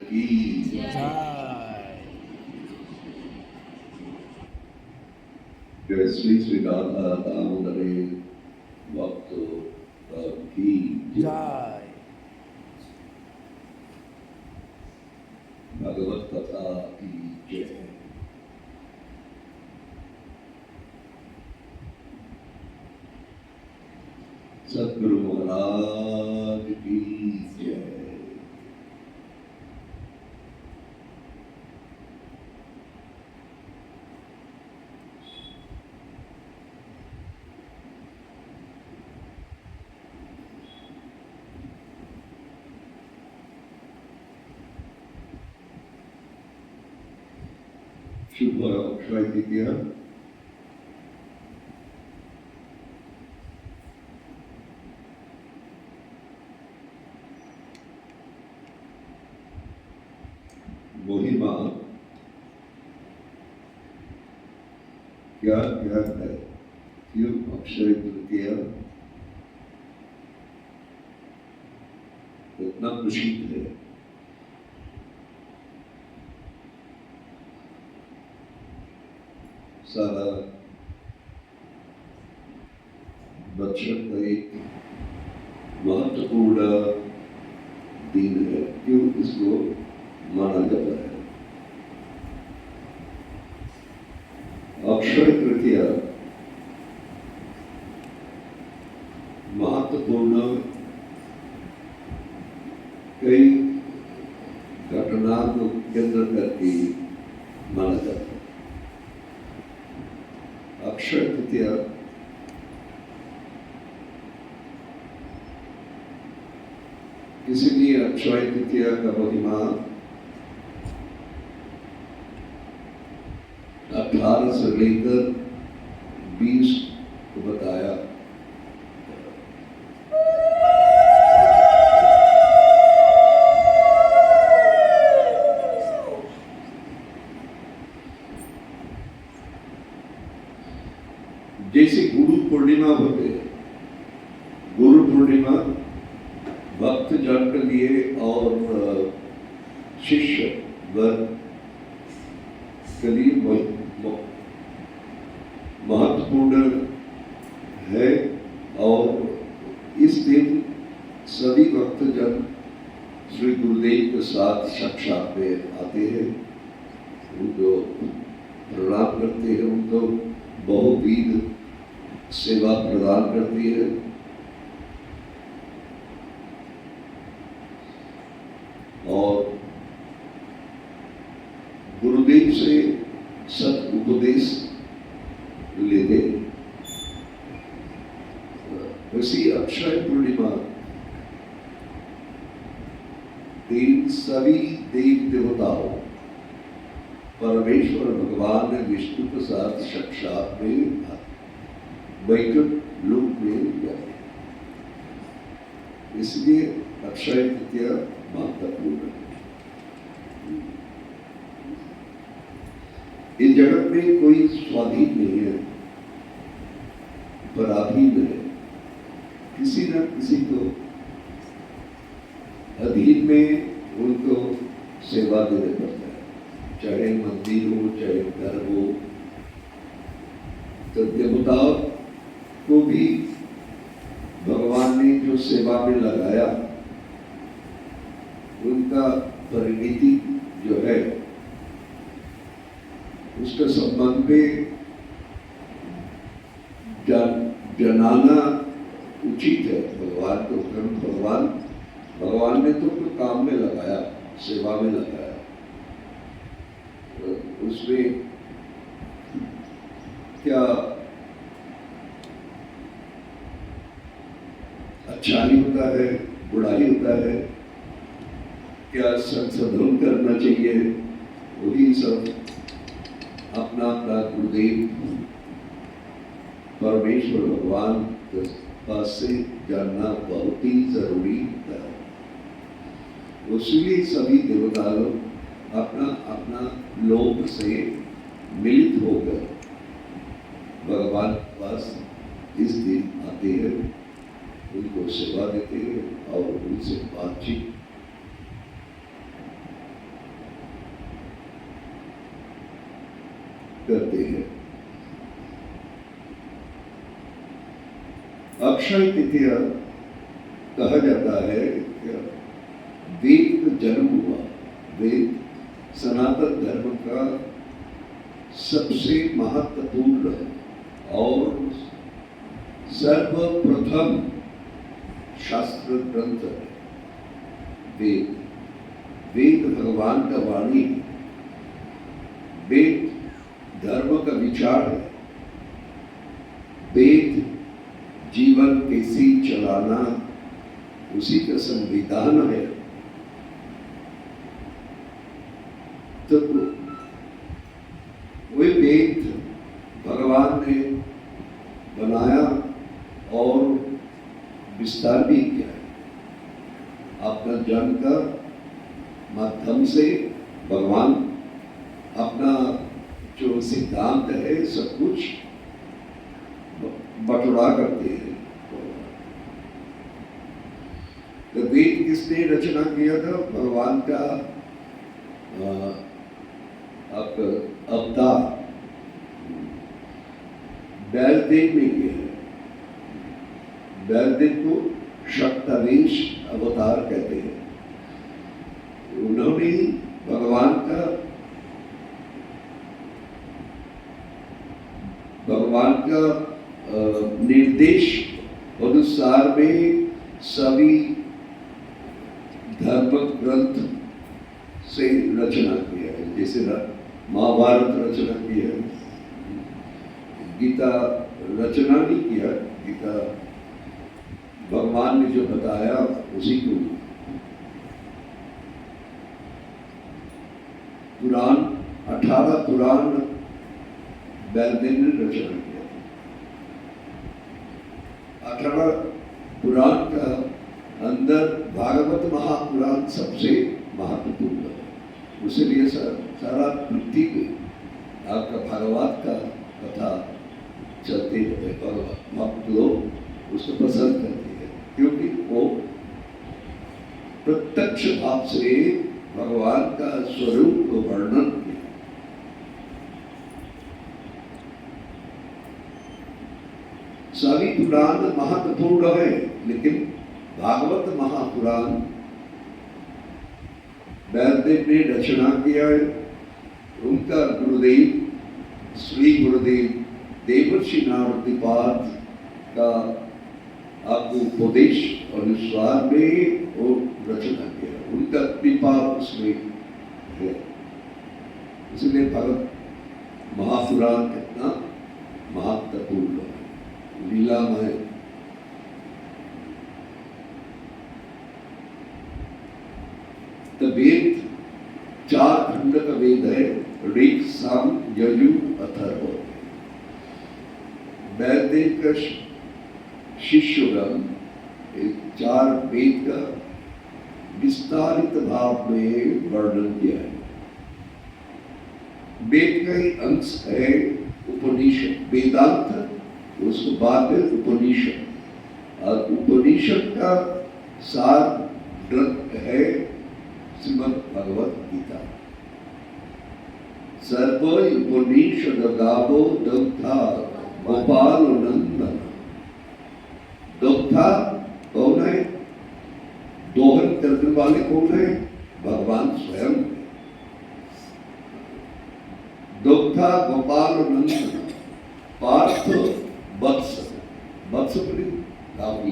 की जय जय श्री श्री राधा दामोदरे भक्त की जय। जय भगवत कथा की जय। सद्गुरु महाराज की जय। शुभ अक्षय तृतीया। महिमा क्या क्या है? क्यों अक्षय तृतीया इतना प्रसिद्ध है? सारा बचपन का एक महत्वपूर्ण दिन है। क्यों इसको माना जाता है? अक्षय तृतीया महत्वपूर्ण कई घटना को केंद्र करके माना जाता है। अक्षय तृतीया इसीलिए अक्षय तृतीया का महिमा 18 से लेकर 20 को बताया। जैसे गुरु पूर्णिमा होते हैं, गुरु पूर्णिमा भक्त जन के लिए और शिष्य वर्ग के लिए महत्वपूर्ण है। और इस दिन सभी भक्तजन श्री गुरुदेव के साथ साक्षात में आते हैं, उनको प्रणाम करते हैं, उनको बहुविध सेवा प्रदान करती है। और गुरुदेव से सत उपदेश लेते। वैसी अक्षय पूर्णिमा दिन सभी देव देवताओं परमेश्वर भगवान ने विष्णु के साथ साक्षात में वैकुंठ लोक में जाते। इसलिए अक्षय तृतीया महत्वपूर्ण है। इस जगत में कोई स्वाधीन नहीं है, पराधीन है। किसी न किसी को अधीन में उनको सेवा देने पड़ता है, चाहे मंदिर हो चाहे घर हो। तो देवताओं को भी भगवान ने जो सेवा में लगाया, उनका परिणति जो है उसके संबंध में जनाना उचित है। भगवान को भगवान ने तो काम में लगाया, सेवा में लगाया, तो उसमें क्या अच्छाई होता है, बुराई होता है, क्या संशोधन करना चाहिए, वही सब अपना अपना गुरुदेव परमेश्वर भगवान के पास से जानना बहुत ही जरूरी है। उसलिए सभी देवता लोग अपना अपना लोक से मिलित होकर भगवान के पास इस दिन आते हैं, उनको सेवा देते हैं और उनसे बातचीत करते हैं। अक्षय तृतीया कहा जाता है वेद का जन्म हुआ। वेद सनातन धर्म का सबसे महत्वपूर्ण और सर्वप्रथम शास्त्र ग्रंथ है। वेद वेद भगवान का वाणी, वेद धर्म का विचार है, वेद जीवन कैसे चलाना उसी का संविधान है। तो वही वेद भगवान ने बनाया और विस्तार भी किया है। अपना जन्म का माध्यम से भगवान अपना जो सिद्धांत है सब कुछ बटोरा करते हैं। तो वेद किसने रचना किया था? भगवान का अवतार बैलदेव ने किया है। बैलदेव को शक्तावेश अवतार कहते हैं। उन्होंने भगवान का निर्देश अनुसार में सभी धर्म ग्रंथ से रचना किया है। जैसे महाभारत रचना किया है, गीता रचना नहीं किया। गीता भगवान ने जो बताया उसी को। पुराण 18 पुराण बैलदेव ने रचना किया। 18 पुराण का अंदर भागवत महापुराण सबसे महत्वपूर्ण है। उसलिए सारा पृथ्वी में आपका भागवत का कथा चलते रहते हैं। भक्त लोग उसको पसंद करते हैं क्योंकि वो प्रत्यक्ष भाव से भगवान का स्वरूप को वर्णन किया। सभी पुराण महत्वपूर्ण है, लेकिन भागवत महापुराण बैलदेव ने रचना किया है। उनका गुरुदेव श्री गुरुदेव देवर्षि नारदीपाद का आपको उपदेश अनुसार में वो रचना किया। उनका कृपा उसमें है, इसलिए भगवत महापुराण कितना महत्वपूर्ण है, लीलामय। तो वेद 4 खंड का वेद है, ऋग साम यजु अथर्व। बैलदेव का शिष्यगण 4 वेद का विस्तारित भाव में वर्णन किया है। वेद का ही अंश है उपनिषद, वेदांत उसको बाद में उपनिषद, और उपनिषद का सार ग्रंथ है श्रीमद् भगवत गीता। सर्व उपनिषद गावो दग्धा गोपाल नंदन। दग्धा कौन है? दोहन करने वाले कौन है? भगवान स्वयं। दुग्धा गोपाल नंदन पार्थ वत्स। वत्स बड़ी गावी,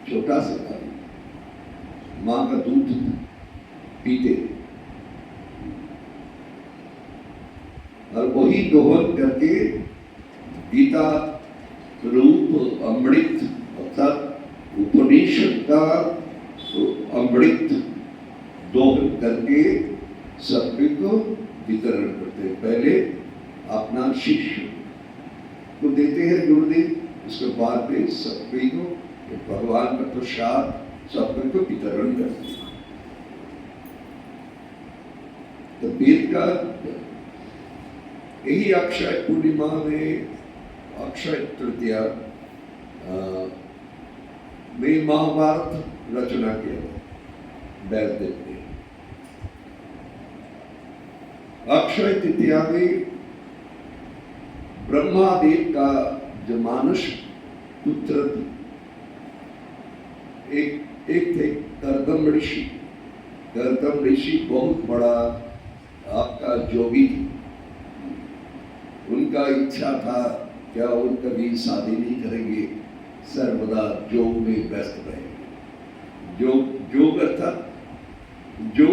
छोटा सा गावी, माँ का दूध पीते, और वही दोहन करके गीता रूप अमृत अर्थात उपनिषद का अमृत दोहन करके सभी को वितरण करते हैं। पहले अपना शिष्य को देते हैं गुरुदेव, उसके बाद में सभी को भगवान का प्रसाद सभी को वितरण करते हैं। तो वेद का यही अक्षय पूर्णिमा में, अक्षय तृतीया में महाभारत रचना किया बैलदेव ने। अक्षय तृतीया में ब्रह्मादेव का जो मानुष पुत्र थे, एक थे करदम ऋषि। करदम ऋषि बहुत बड़ा आपका जोगी थे। उनका इच्छा था क्या वो कभी शादी नहीं करेंगे, सर्वदा योग में व्यस्त रहेंगे। योग अर्थात जो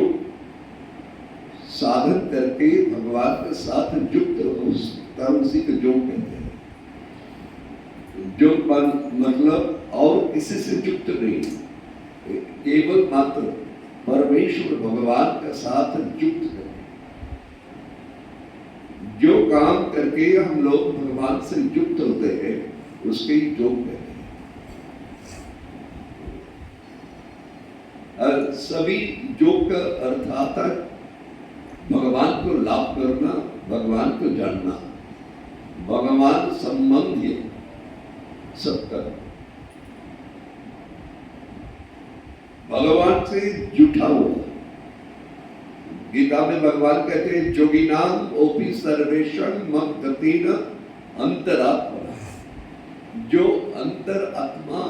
साधन करके भगवान के साथ युक्त होता उसी को योग कहते हैं। योग मतलब और किसी से युक्त नहीं, केवल मात्र परमेश्वर भगवान के साथ युक्त करके जो काम करके हम लोग भगवान से युक्त होते हैं उसके योग कहते हैं। सभी योग का अर्थ आता है भगवान को लाभ करना, भगवान को जानना, भगवान संबंधी सबका भगवान से जुटा हुआ। गीता में भगवान कहते हैं जोगिनाम ओपी सर्वेशं मम गतेन अंतरात्मा। जो अंतर आत्मा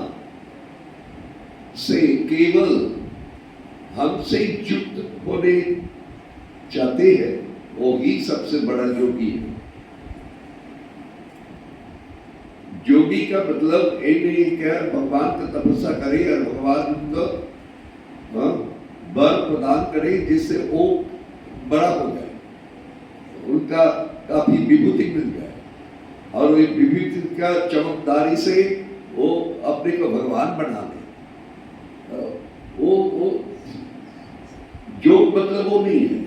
से केवल हमसे युक्त होने चाहते हैं वो ही सबसे बड़ा योगी है। योगी का मतलब ये नहीं क्या भगवान का तपस्या करे और भगवान को वर प्रदान करे जिससे वो बड़ा हो जाए, उनका काफी विभूति मिल जाए और वो विभूति का चमकदारी से वो अपने को भगवान बना ले। वो योग मतलब वो नहीं है।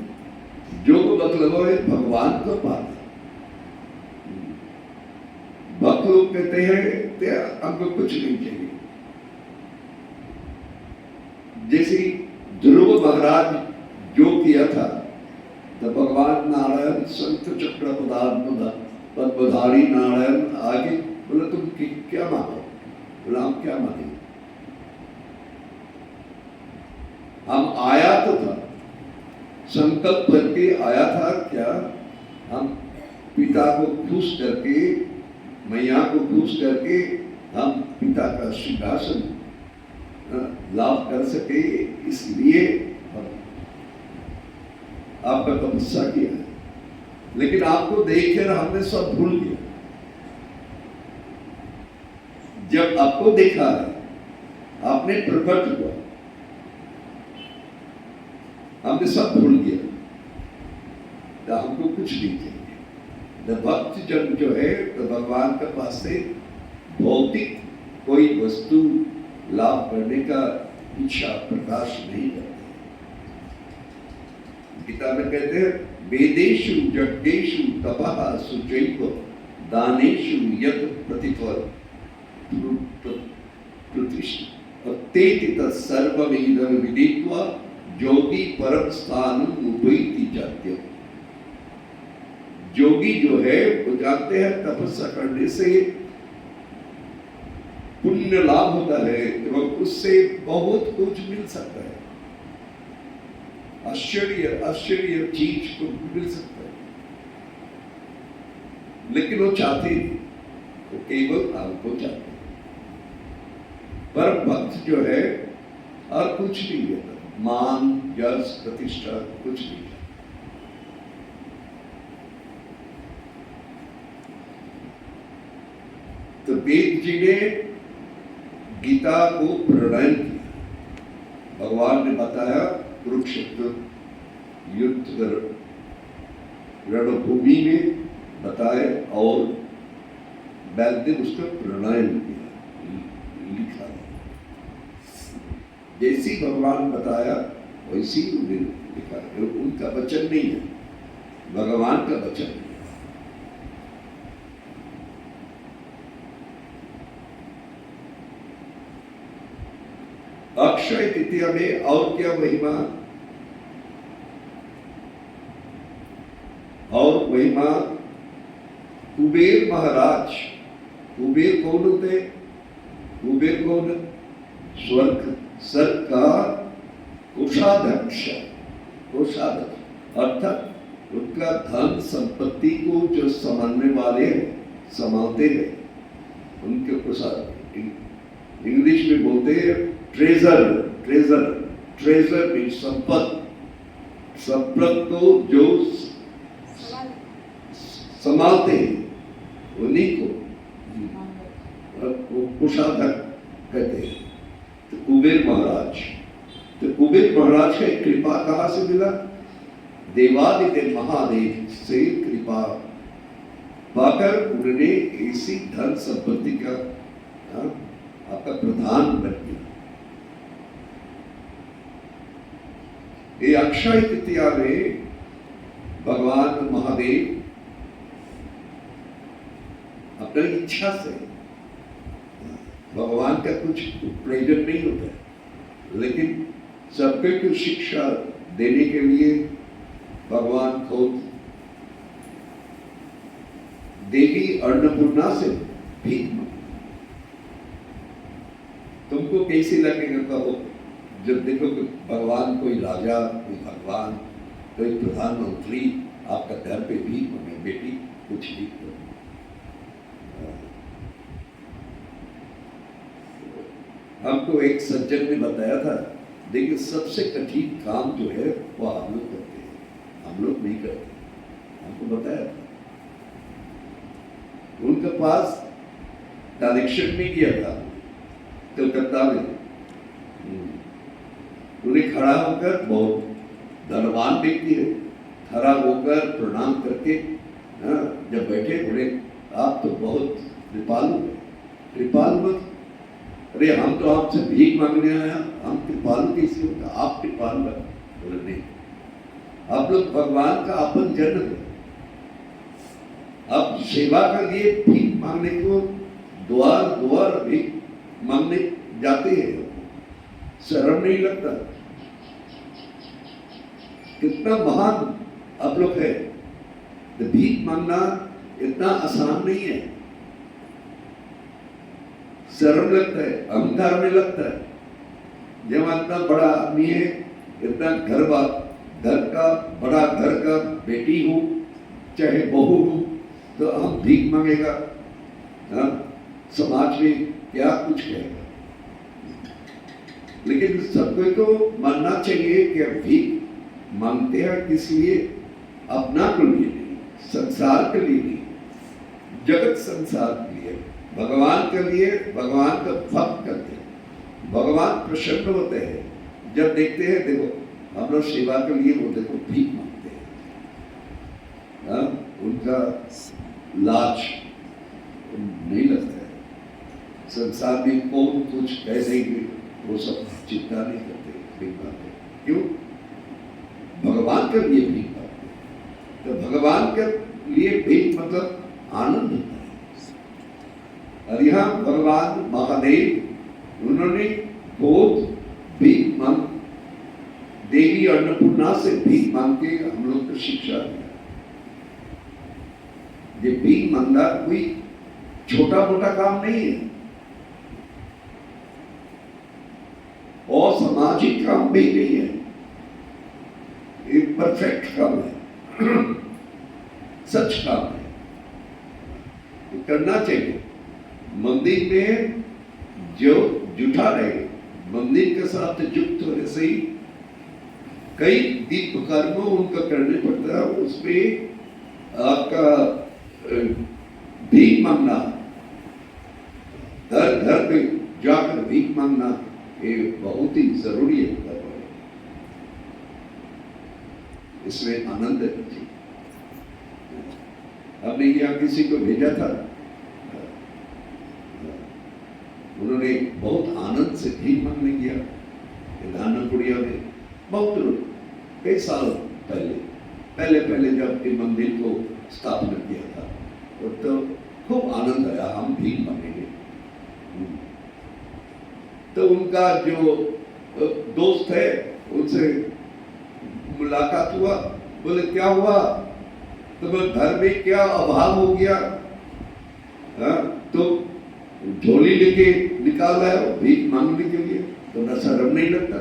योग मतलब है भगवान को पाना। भक्त लोग कहते हैं हमको कुछ नहीं चाहिए। जैसे ध्रुव महाराज जो किया था तो भगवान नारायण संत चक्र पद्मधारी नारायण आगे बोले तुम क्या मानो? बोला हम क्या माने, हम आया तो था संकल्प करके आया था क्या हम पिता को खुश करके मैया को खुश करके हम पिता का सिंहासन लाभ कर सके, इसलिए आपका तपस्या किया है। लेकिन आपको देखकर हमने सब भूल गया। जब आपको देखा है आपने प्रकट हुआ, हमने सब भूल गया तो हमको कुछ नहीं चाहिए। तो भक्त जन जो है तो भगवान के पास से भौतिक कोई वस्तु लाभ करने का इच्छा प्रकाश नहीं करते। गीता में कहते हैं वेदेषु यज्ञेषु तपः शुचैव दानेषु यत् प्रतिफल प्रतिष्ठितेति तत्सर्वमिदं विदित्वा योगी परम स्थानम उपैति जात्यः। योगी जो है वो जानते हैं तपस्या करने से पुण्य लाभ होता है एवं उससे बहुत कुछ मिल सकता है। आश्चर्य चीज को मिल सकता है, लेकिन वो चाहते नहीं, वो केवल आपको चाहते हैं। पर भक्त जो है और कुछ नहीं देता, मान यश प्रतिष्ठा कुछ नहीं। तो वेद जी ने गीता को प्रणयन किया। भगवान ने बताया कुरुक्षेत्र युद्ध रणभूमि में बताए और वैद्य ने उसका प्रणयन किया, लिखा। जैसी भगवान बताया वैसी उन्हें लिखा। उनका वचन नहीं है, भगवान का वचन है। अक्षय तृतीया में और क्या महिमा, और महिमा कुबेर महाराज। कुबेर कौन होते? कुबेर कौन? स्वर्ग का कोषाध्यक्ष अर्थात उनका धन संपत्ति को जो संभालने वाले हैं संभालते गए, उनके प्रसाद। इंग्लिश में बोलते हैं ट्रेजर, ट्रेजर, ट्रेजर मीन्स संपत्ति। संपत्ति को जो संभालते हैं उन्हीं को कुशाधर कहते हैं। तो कुबेर महाराज, तो कुबेर महाराज का कृपा कहाँ से मिला? देवादिदेव महादेव से कृपा पाकर उन्होंने ऐसी धन संपत्ति का आपका प्रधान बन गया। ये अक्षय तृतीया में भगवान महादेव अपनी इच्छा से, भगवान का कुछ प्रयोजन नहीं होता है, लेकिन सबके को शिक्षा देने के लिए भगवान खुद देवी अन्नपूर्णा से भीख मांगी। तुमको कैसे लगेगा कहो जब देखो कि भगवान, कोई राजा, कोई भगवान, कोई प्रधानमंत्री आपका घर पे भीख मांगे, बेटी कुछ नहीं करो। हमको एक सज्जन ने बताया था, देखिए सबसे कठिन काम जो है वो हम लोग करते हैं, हम लोग नहीं करते। हमको बताया था, उनके पास कलेक्शन में किया था कलकत्ता में। उन्हें खड़ा होकर, बहुत धनवान व्यक्ति है, खड़ा होकर प्रणाम करके जब बैठे बोले आप तो बहुत कृपालु है। कृपालु मत, अरे हम तो आपसे भीख मांगने आया, हम कृपालु कैसे होगा? आप कृपालु है। बोले नहीं, आप लोग भगवान का अपन जन है, आप सेवा के लिए भीख मांगने को द्वार द्वार भीख मांगने जाते हैं, शर्म नहीं लगता? कितना महान आप लोग है। तो भीख मांगना इतना आसान नहीं है, शर्म लगता है, अहंकार में लगता है। जब इतना बड़ा आदमी है, इतना घर का बड़ा घर का बेटी हो चाहे बहू हो, तो हम भीख मांगेगा, समाज में क्या कुछ कहेगा। लेकिन सबको तो मानना चाहिए कि भीख मांगते हैं किस लिए? अपना के लिए नहीं, संसार के लिए नहीं, जगत संसार के लिए, भगवान के लिए, भगवान का भक्त करते हैं। भगवान प्रसन्न होते हैं जब देखते हैं, देखो हम लोग सेवा के लिए वो देखो भीख मांगते हैं, उनका लाज नहीं लगता है। संसार में कौन कुछ कह देंगे वो सब चिंता नहीं करते, भीख मांगते। क्यों? भगवान के लिए भीख मांगते। तो भगवान के लिए भीख मतलब आनंद होता है। और यहाँ भगवान महादेव उन्होंने बहुत भीख मांग, देवी अन्नपूर्णा से भीख मांग के हम लोग को शिक्षा दिया। ये भीख मांगना कोई छोटा मोटा काम नहीं है, और सामाजिक काम भी नहीं है, एक परफेक्ट काम है, सच काम है, करना चाहिए। मंदिर में जो जुटा रहे, मंदिर के साथ युक्त होने से ही कई दीप कर्म उनका करने पड़ता है। उसमें आपका भीख मांगना, घर घर पे जाकर भीख मांगना, ये बहुत ही जरूरी है। इसमें आनंद है। हमने यहाँ किसी को भेजा था, उन्होंने बहुत आनंद से भीख मांगने गया दानपुरिया में। बहुत कई साल पहले जब ये मंदिर को स्थापना किया था, तो खूब आनंद आया, हम भीख मांगेंगे। तो उनका जो दोस्त है उनसे मुलाकात हुआ, बोले क्या हुआ, तो घर में क्या अभाव हो गया? तो झोली लेके निकाल रहा है भीख मांगने के लिए, तुम्हारा शर्म नहीं लगता?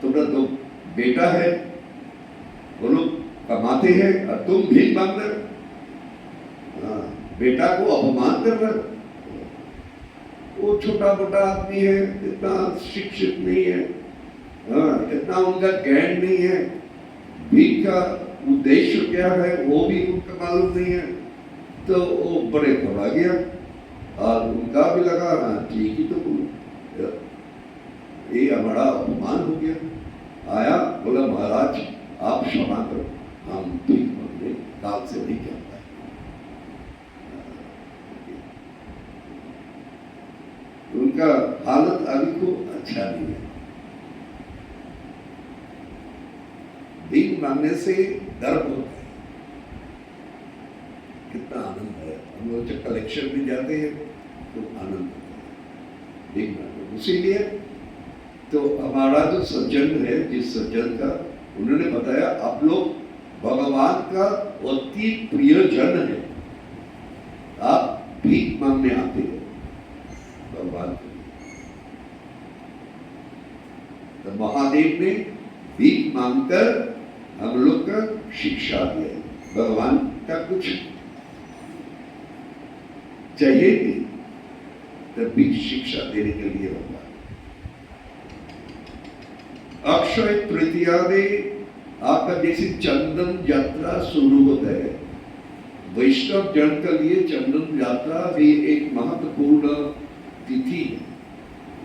तुम्हारा तो बेटा है, वो लोग कमाते हैं और तुम भीख मांग रहे हो। बेटा को अपमान कर रहा है। वो छोटा मोटा आदमी है, इतना शिक्षित नहीं है, इतना उनका ज्ञान नहीं है, भीख का उद्देश्य क्या है वो भी उनका मालूम नहीं है। तो वो बड़े घबरा गया और उनका भी लगा हाँ ठीक ही तो ये हमारा अपमान हो गया। आया बोला महाराज आप क्षमा करो, हम भीख मांगने काल से नहीं करता है। उनका हालत अभी को अच्छा नहीं है। भीख मांगने से गर्व होता है, कितना आनंद है। हम लोग जब कलेक्शन में जाते हैं तो आनंद होता है भीख मांगने। इसीलिए तो हमारा जो सज्जन है, जिस सज्जन का उन्होंने बताया आप लोग भगवान का अति प्रिय जन है, आप भीख मांगने आते हैं भगवान के लिए। तो महादेव ने भीख मांगकर हम लोग का शिक्षा दिया। भगवान का कुछ चाहिए नहीं तो भीख शिक्षा देने के लिए होगा। अक्षय तृतीया में आपका जैसे चंदन यात्रा शुरू होता है, वैष्णव जन के लिए चंदन यात्रा भी एक महत्वपूर्ण तिथि है,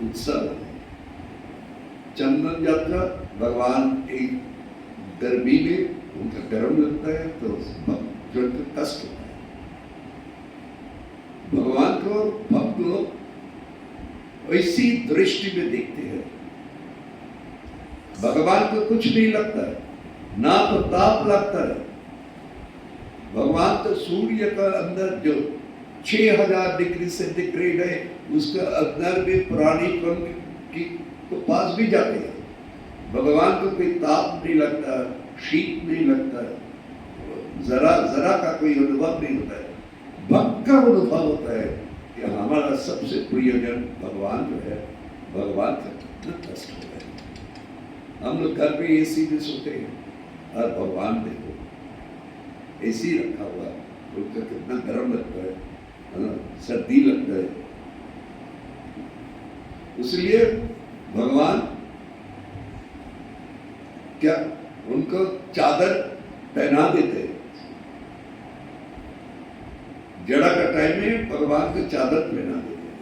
उत्सव है। चंदन यात्रा भगवान एक गर्मी में उनका गर्म लगता है तो जन का कष्ट होता है। भगवान को भक्त लोग ऐसी दृष्टि में देखते हैं। भगवान को कुछ नहीं लगता है, ना तो ताप लगता है। भगवान तो सूर्य का अंदर जो 6000 डिग्री सेंटीग्रेड है उसका अंदर में प्राणी कण की तो पास भी जाते हैं। भगवान को कोई ताप नहीं लगता, शीत नहीं लगता, जरा जरा का कोई अनुभव नहीं होता है। भक्त का अनुभव होता है कि हमारा सबसे प्रियजन भगवान जो है, भगवान का कितना कष्ट होता है। हम लोग घर पे एसी में सोते हैं और भगवान देखो एसी रखा हुआ, उनका कितना गर्म लगता है, सर्दी लगता है। इसलिए भगवान क्या उनको चादर पहना देते हैं। जड़ा का टाइम में भगवान को चादर पहना देते हैं।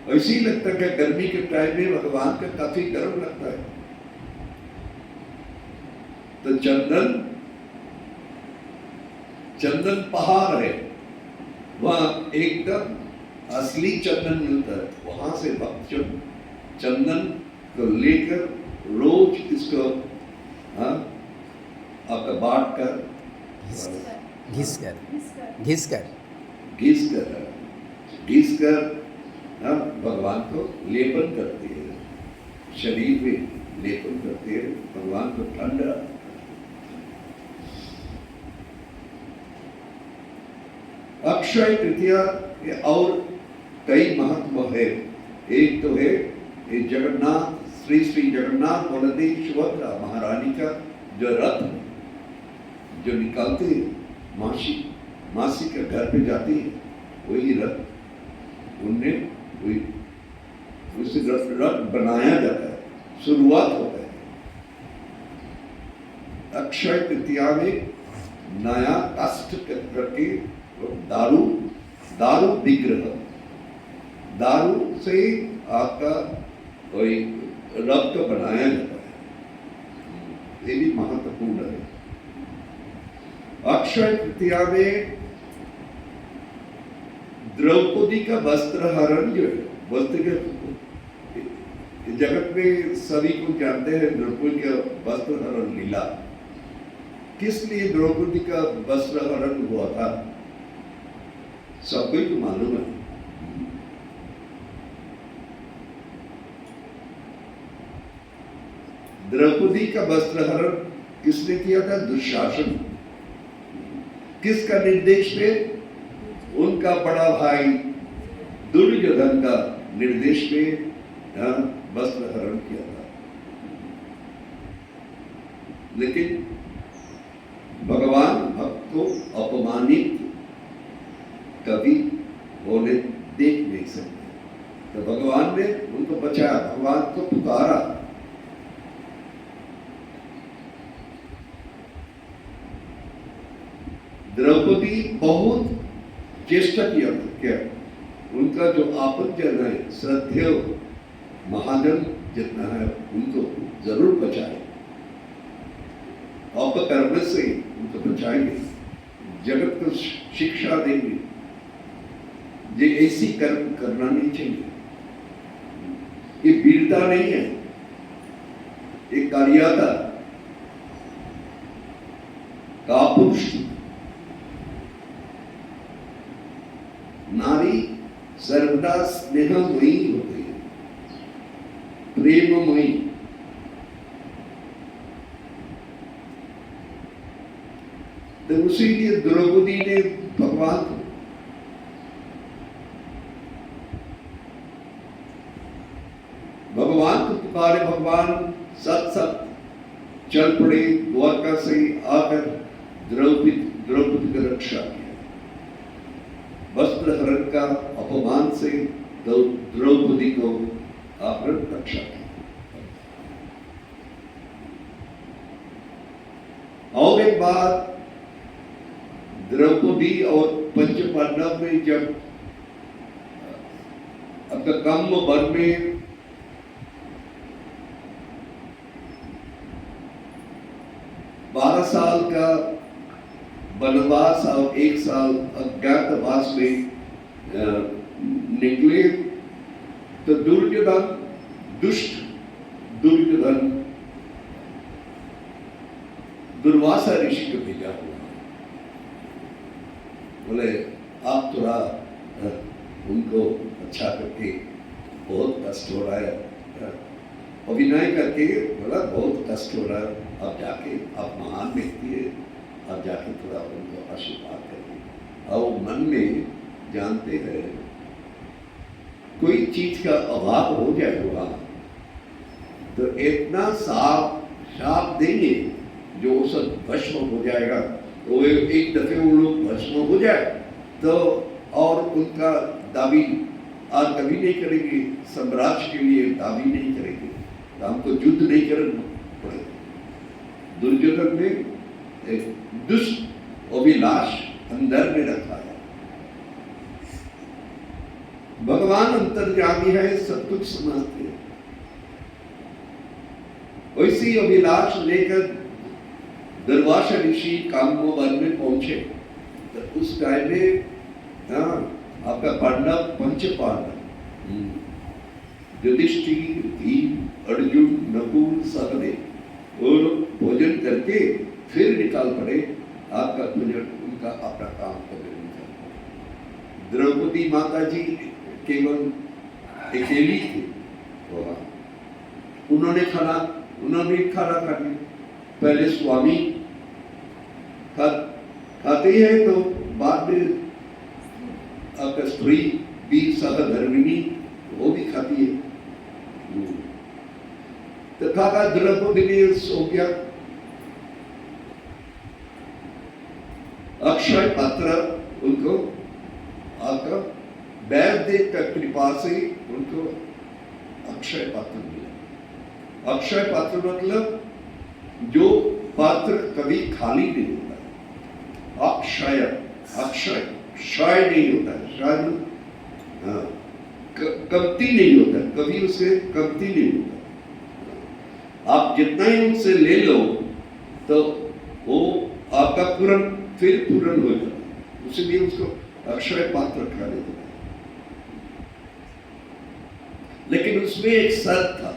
ऐसे ही लगता है कि गर्मी के टाइम में भगवान का काफी गर्म लगता है। तो चंदन पहाड़ है, वहां एकदम असली चंदन मिलता है। वहां से भक्त चंदन को लेकर रोज इसको आपका बांट कर घिस कर भगवान को लेपन करते हैं, शरीर में लेपन करते हैं, भगवान को ठंडा। अक्षय तृतीया और कई महत्व है। एक तो है जगन्नाथ श्री श्री जगन्नाथ बलदेव सुभद्रा महारानी का जो रथ जो निकालते हैं, मासी के घर पे जाती है, वही रथ उनने उसे रथ बनाया जाता है, शुरुआत होता है। अक्षय तृतीया में नया कष्ट करके दारू विग्रह, दारू से आपका कोई रथ बनाया जाता है, ये भी महत्वपूर्ण है। अक्षय तृतीया में द्रौपदी का वस्त्र हरण जो है, वस्त्र के जगत में सभी को जानते हैं द्रौपदी का वस्त्र हरण लीला। किस लिए द्रौपदी का वस्त्र हरण हुआ था सबको तो मालूम है। द्रौपदी का वस्त्र हरण किसने किया था? दुशासन। किसका निर्देश पे? उनका बड़ा भाई दुर्योधन का निर्देश पे वस्त्र हरण किया था। लेकिन भगवान भक्त को अपमानित कभी वो उन्हें देख नहीं सकते। तो भगवान ने उनको बचाया, भगवान को पुकारा। द्रौपदी बहुत चेष्टा किया क्या, उनका जो आपत्तिजन है, श्रद्धेय महाजन जितना है उनको जरूर बचाए, अपकर्म से उनको बचाएंगे, जगत को शिक्षा देंगे, ये ऐसी कर्म करना नहीं चाहिए। ये वीरता नहीं है, ये कार्याता कापुरुष। नारी सर्वदा स्नेहमयी होती है, प्रेममयी। तो उसीलिए द्रौपदी ने भगवान को पुकारे, भगवान सत सत चल पड़े, द्वारका से आकर द्रौपदी की रक्षा किया। वस्त्र हरण का अपमान से द्रौपदी को आपने रक्षा किया। और एक बात, द्रौपदी और पंच पांडव में जब अपना कम वन में साल का वनवास और 1 साल अज्ञातवास में निकले, तो दुष्ट दुर्योधन दुर्वासा ऋषि को भेजा हुआ, बोले आप थोड़ा उनको अच्छा करके, बहुत कष्ट हो रहा है, अभिनय करके बोला बहुत कष्ट हो रहा है, आप जाके, आप महान व्यक्ति है, आप जाके थोड़ा उनको आशीर्वाद करिए। और मन में जानते हैं कोई चीज का अभाव हो जाएगा तो इतना शाप देंगे जो सब भस्म हो जाएगा। तो एक दफे वो लोग भस्म हो जाए तो और उनका दावी आज कभी नहीं करेंगे, साम्राज्य के लिए दावी नहीं करेंगे, तो हमको युद्ध नहीं करना पड़ेगा। दुर्योधन ने एक दुष्ट अभिलाष अंदर में रखा है। भगवान अंतर्यामी है, सब कुछ समझते हैं। वैसी अभिलाष लेकर दुर्वासा ऋषि काम्यवन में पहुंचे, तो उस टाइम में आपका पांडव, पंच पांडव, युधिष्ठिर, भीम, अर्जुन, नकुल, सहदेव, और भोजन करके फिर निकाल पड़े आपका भोजन, उनका अपना काम करने निकाल पड़े। द्रौपदी माता जी केवल अकेली थी, उन्होंने खाना खा लिया। पहले स्वामी खाते हैं तो बाद में आपका स्त्री भी सहधर्मिणी वो भी खाती है। तो खाका द्रौपदी ने सो गया। अक्षय पात्र उनको आपका वैद्य का कृपा से उनको अक्षय पात्र मिला। अक्षय पात्र मतलब जो पात्र कभी खाली नहीं होता, अक्षय अक्षय क्षय नहीं होता है, शायद कमती नहीं होता, कभी उसे कमती नहीं होता। आप जितना ही उनसे ले लो तो वो आपका पूर्ण फिर पूर्ण हो जाता है, उसलिए उसको अक्षय पात्र खा लेते हैं। लेकिन उसमें एक शर्त था,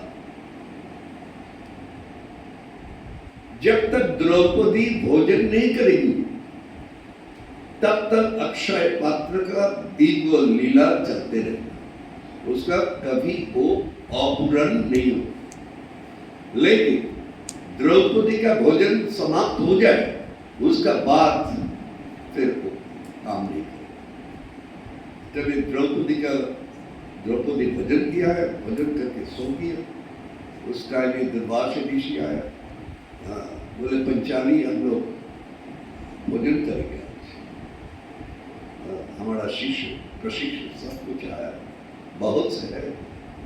जब तक द्रौपदी भोजन नहीं करेगी तब तक अक्षय पात्र का दिव्य लीला चलते रहेगा, उसका कभी वो अपूर्ण नहीं हो। लेकिन द्रौपदी का भोजन समाप्त हो जाए उसका बाद फिर वो काम नहीं करेगा। द्रौपदी भोजन किया है, भोजन करके सो गया। उस टाइम में दुर्वासा ऋषि आया, बोले पंचाली हम लोग भोजन करेंगे, हमारा हमारा शिष्य प्रशिक्षक सब कुछ आया, बहुत से है,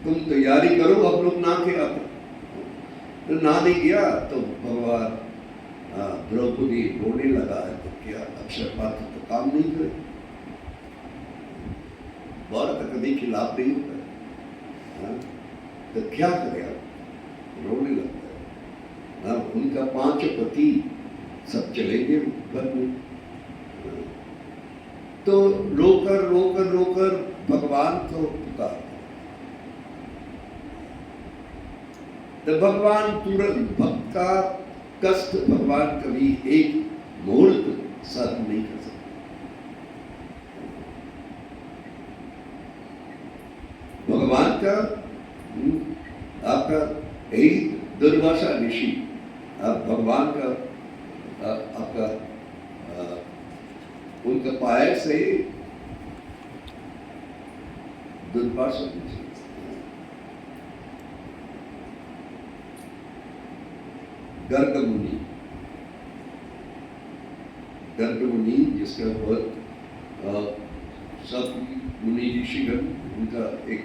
तुम तैयारी करो, हम लोग ना के आते। तो ना नहीं गया तो भगवान द्रौपदी रोने लगा है, तो क्या अक्षय पात्र तो काम नहीं करे, भारत कभी खिलाफ नहीं होता है, तो क्या करे आप, रोने लगता है। उनका 5 पति सब चलेंगे घर में, तो रोकर रोकर रोकर भगवान को पुकार, तो भगवान तुरंत, भक्त का कष्ट भगवान कभी एक मुहूर्त सहन नहीं कर सकते। भगवान का आपका यही दुर्वासा ऋषि, भगवान का आपका उनका पाया से दुर्वासा ऋषि, गर्ग मुनि, गर्ग मुनि जिसके ऊपर सब मुनि ऋषिगण, उनका एक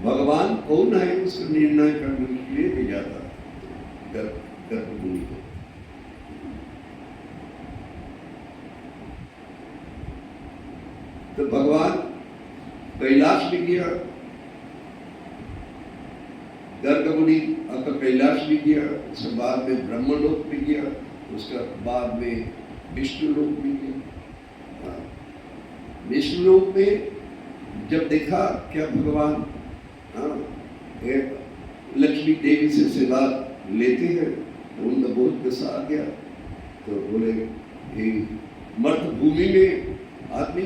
भगवान कौन है उसका निर्णय करने के लिए भेजा था गर्ग मुनि को। तो भगवान कैलाश में गया, गर्ग मुनि आपका कैलाश भी गया, उसके बाद में ब्रह्मलोक भी गया, उसके बाद में विष्णु लोक भी गया। विष्णु लोक में जब देखा क्या भगवान लक्ष्मी देवी से सेवा लेते हैं, तो उनका बहुत गुस्सा आ गया, तो बोले ये मर्द भूमि में आदमी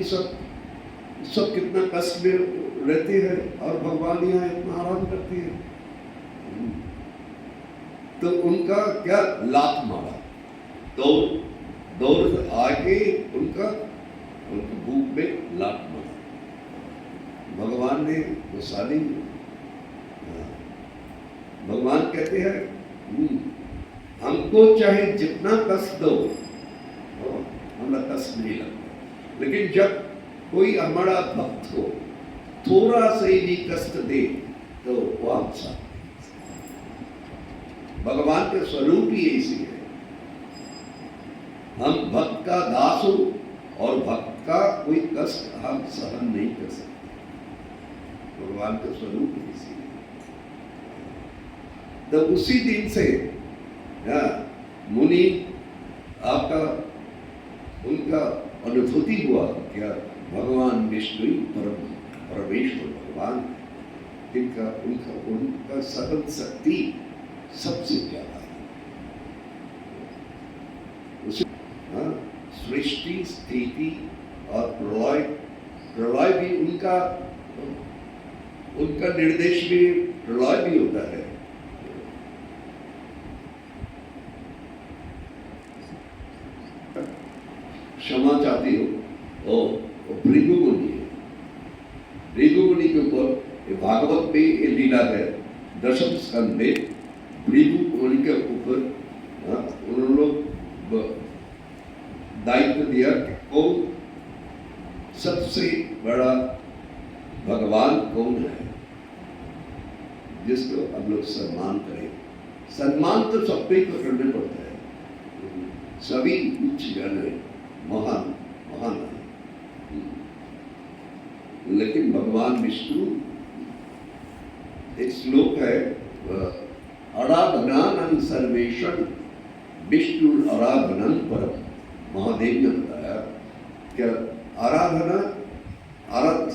सब कितना कष्ट में रहते हैं और भगवान यहाँ इतना आराम करते हैं। तो उनका क्या लात मारा, तो दौड़ आके उनका भूख में लात मारा, भगवान ने गुस्सा नहीं। भगवान कहते हैं हमको चाहे जितना कष्ट दो, हमारा कष्ट नहीं लगता, लेकिन जब कोई हमारा भक्त हो थोड़ा से भी कष्ट दे तो वो हमसा। भगवान के स्वरूप ही ऐसी है, हम भक्त का दास हो और भक्त का कोई कष्ट हम सहन नहीं कर सकते, भगवान का स्वरूप ऐसी है। तो उसी दिन से मुनि आपका उनका अनुभूति हुआ क्या भगवान विष्णु परमेश्वर भगवान, इनका उनका सकल शक्ति सबसे ज्यादा है। सृष्टि स्थिति और प्रलय भी उनका निर्देश में प्रलय भी होता है। क्षमा चाहती हो और भृगु मुनि है, भृगु मुनि के ऊपर भागवत में ये लीला है, दशम स्कंद में भृगु मुनि के ऊपर उन्होंने लोग दायित्व दिया कि कौन सबसे बड़ा भगवान कौन है जिसको हम लोग सम्मान करें। सम्मान तो सबको ही करने पड़ता है, सभी उच्च जन है, महान महान है, लेकिन भगवान विष्णु, एक श्लोक है आराधनानं सर्वेषां विष्णु आराधनं परम, महादेव ने बताया क्या आराधना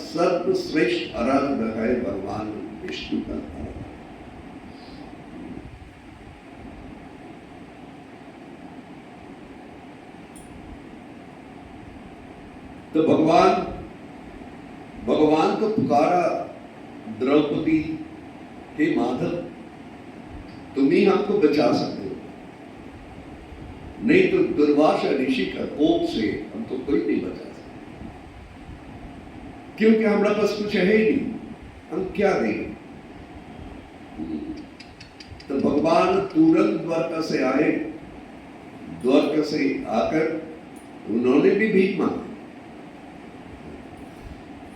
सर्वश्रेष्ठ आराधना है भगवान विष्णु का आराधना। तो भगवान को पुकारा द्रौपदी हे माधव, तुम ही हमको बचा सकते हो, नहीं तो दुर्वासा ऋषि का कोप से हमको कोई नहीं बचा सकता, क्योंकि हमारे पास कुछ है ही नहीं, हम क्या दें। तो भगवान तुरंत द्वारका से आए, द्वारका से आकर उन्होंने भी भीख मांगी,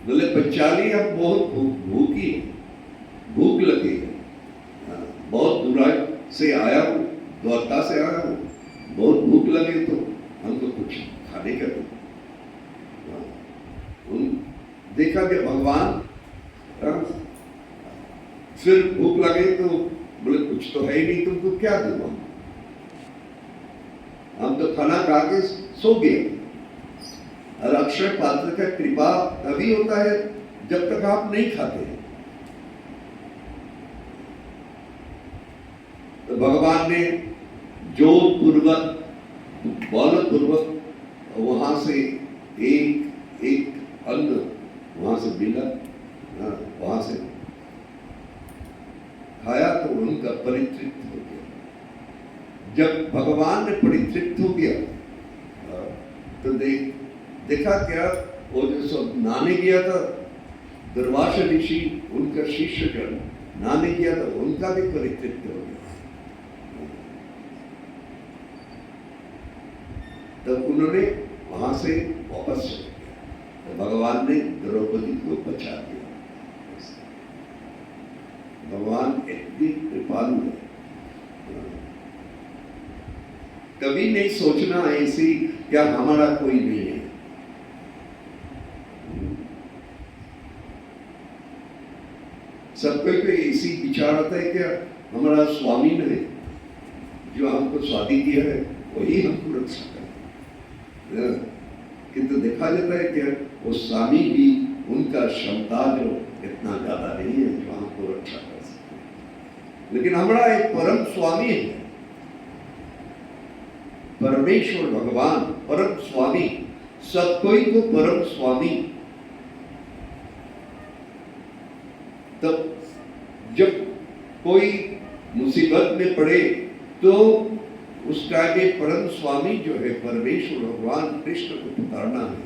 बोले बच्चाली अब बहुत भूखी है, भूख लगी है, हाँ, बहुत दूर से आया हूँ, द्वारका से आया हूँ, बहुत भूख लगे तो हमको कुछ खाने का दो। देखा कि भगवान फिर भूख लगे तो बोले कुछ तो है ही नहीं, तुमको क्या दूंगा, हम तो खाना खा के सो गए। और अक्षय पात्र का कृपा तभी होता है जब तक आप नहीं खाते हैं। तो भगवान ने जोर पूर्वक, बल पूर्वक वहां से एक एक अन्न वहां से मिला, वहां से खाया तो उनका परितृप्त हो गया। जब भगवान ने परितृप्त हो गया तो देखा क्या, वो जो सब नहाने गया था दुर्वासा ऋषि, उनका शिष्य गण नहाने गया था, उनका भी परितृप्त हो गया। तब उन्होंने वहां से वापस चले गया, तो भगवान ने द्रौपदी को बचा दिया। भगवान इतनी कृपालु है, कभी नहीं सोचना ऐसी क्या हमारा कोई नहीं है। सबको ऐसी विचार आता है क्या हमारा स्वामी ने जो हमको स्वादी किया है वही हमको रक्षा करे, किंतु देखा जाता है क्या वो स्वामी भी उनका क्षमता जो इतना ज्यादा नहीं है जो हमको रक्षा कर सकते। लेकिन हमारा एक परम स्वामी है, परमेश्वर भगवान परम स्वामी, सब कोई को परम स्वामी। तब जब कोई मुसीबत में पड़े तो उस टाइम में परम स्वामी जो है परमेश्वर भगवान कृष्ण को पुकारना है,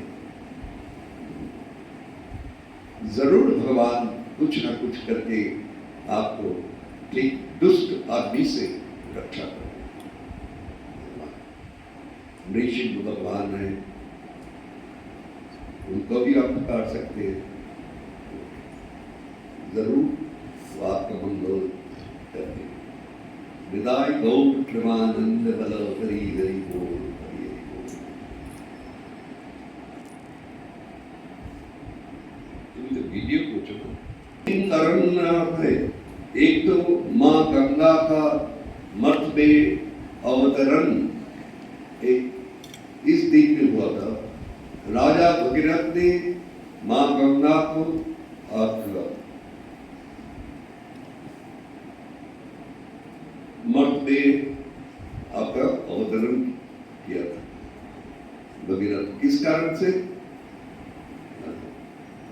जरूर भगवान कुछ ना कुछ करके आपको ठीक दुष्ट आदमी से रक्षा करें। ऋषि भगवान है, उनको भी आप पुकार सकते हैं, जरूर वो आपका मंगल करते। विदाई गौर कृमानंद बल हरि हरि बोल, हरि हरि बोल। तुम तो वीडियो को चलो। तीन कारण है, एक तो माँ गंगा का मठ में अवतरण एक इस दिन में हुआ था। राजा भगीरथ ने माँ गंगा को मठ में आपका अवतरण किया था। भगीरथ किस कारण से,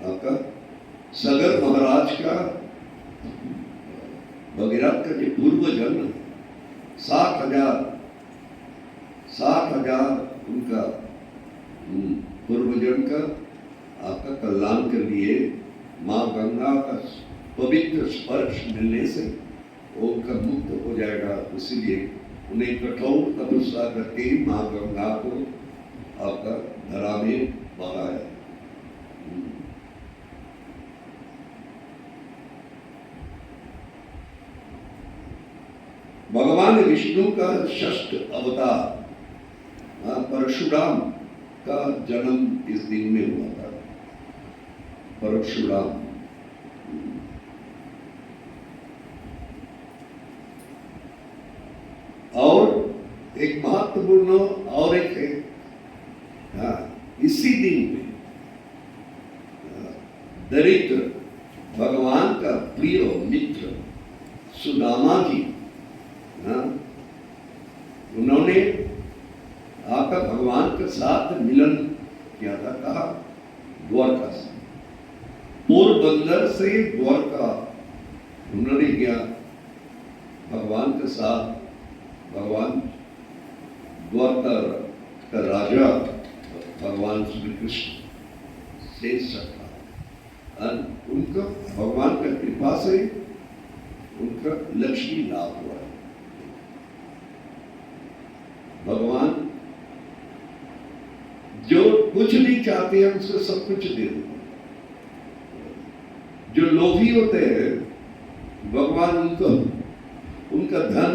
आपका सगर महाराज का, भगीरथ का जो पूर्व जन्म 60,000 उनका पूर्वजन्म का आपका कल्याण के लिए माँ गंगा का पवित्र स्पर्श मिलने से वो उनका मुक्त हो जाएगा, इसीलिए उन्हें कठोर तपस्या करके माँ गंगा को आपका धरा में बहाया। भगवान विष्णु का षष्ठ अवतार परशुराम का जन्म इस दिन में हुआ था। परशुराम और एक महत्वपूर्ण और एक है, इसी दिन में दरिद्र भगवान का प्रिय मित्र सुदामा जी, उन्होंने आपका भगवान के साथ मिलन किया था। कहा द्वारका से, पोरबंदर से द्वारका उन्होंने गया भगवान के साथ। भगवान द्वारका का राजा भगवान श्री कृष्ण से सका, और उनका भगवान का कृपा से उनका लक्ष्मी लाभ हुआ। भगवान जो कुछ नहीं चाहते हैं उसको सब कुछ दे देते। जो लोभी होते हैं भगवान उनको उनका धन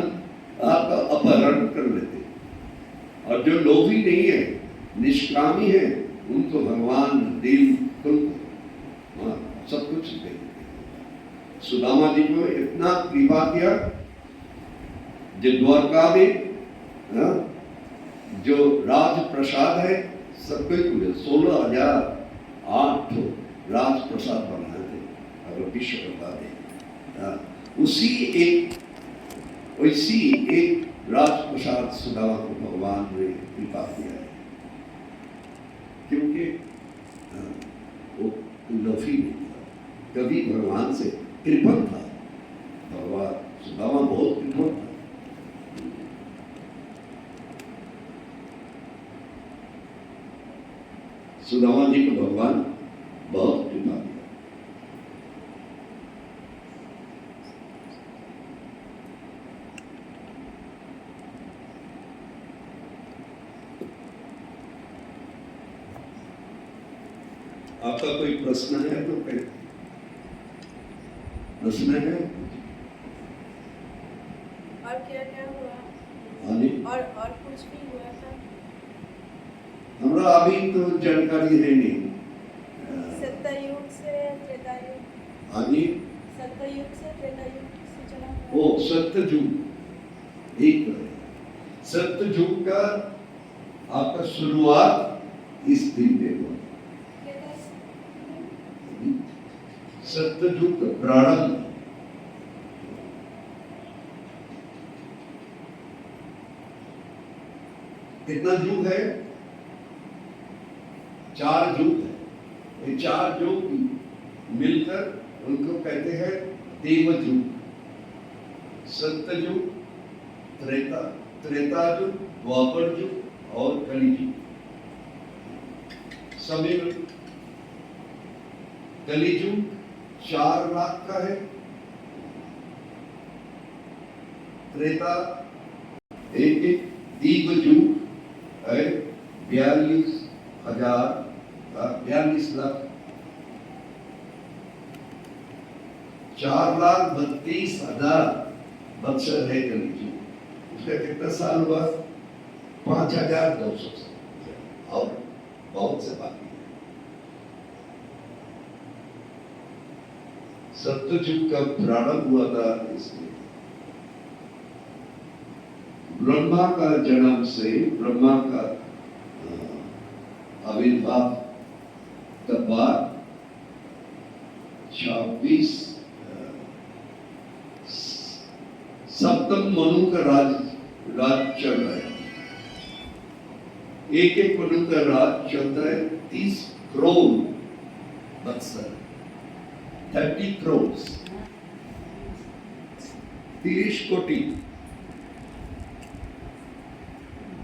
आपका अपहरण कर लेते हैं, और जो लोभी नहीं है, निष्कामी है, उनको भगवान दिल खुल सब कुछ दे देते। सुदामा जी को इतना कृपा किया, जो द्वारका में जो राज प्रसाद है सबको 16,008 राज प्रसाद बनाए थे, अगर विश्व बता दें। उसी एक राज प्रसाद सुदामा को भगवान ने कृपा किया है, क्योंकि वो लोभी नहीं था, कभी भगवान से कृपण था। भगवान सुदामा बहुत कृपण था। सुदामा जी को भगवान बहुत कृपा किया। आपका कोई प्रश्न है तो कहें। प्रश्न है? और क्या क्या हुआ? और कुछ भी हुआ था? हमरा अभी तो जानकारी है नहीं। सत्ययुग से त्रेता युग। हाँ जी। सत्ययुग से त्रेता युग की सूचना। ओ सत्ययुग, एक सत्ययुग का आपका शुरुआत इस दिन में हुआ। सत्ययुग का प्रारंभ कितना युग है? 4 युग है। ये 4 युग मिलकर उनको कहते हैं देवयुग। सत्ययुग, त्रेता युग, द्वापर युग और कलियुग। समय कलियुग 4 लाख का है। त्रेता एक दीर्घयुग है 42 लाख। 4,32,000 बत्सर है कलियुग। उसका कितना साल हुआ? 5,200 साल और बहुत से बाकी है। सत्ययुग का प्रारंभ हुआ था इसमें ब्रह्मा का जन्म से, ब्रह्मा का आविर्भाव के बाद 26 सप्तम मनु का राज चल रहा है। एक मनु का राज चलता है 30 करोड़ बत्सर, 30 करोड़, 30 कोटि।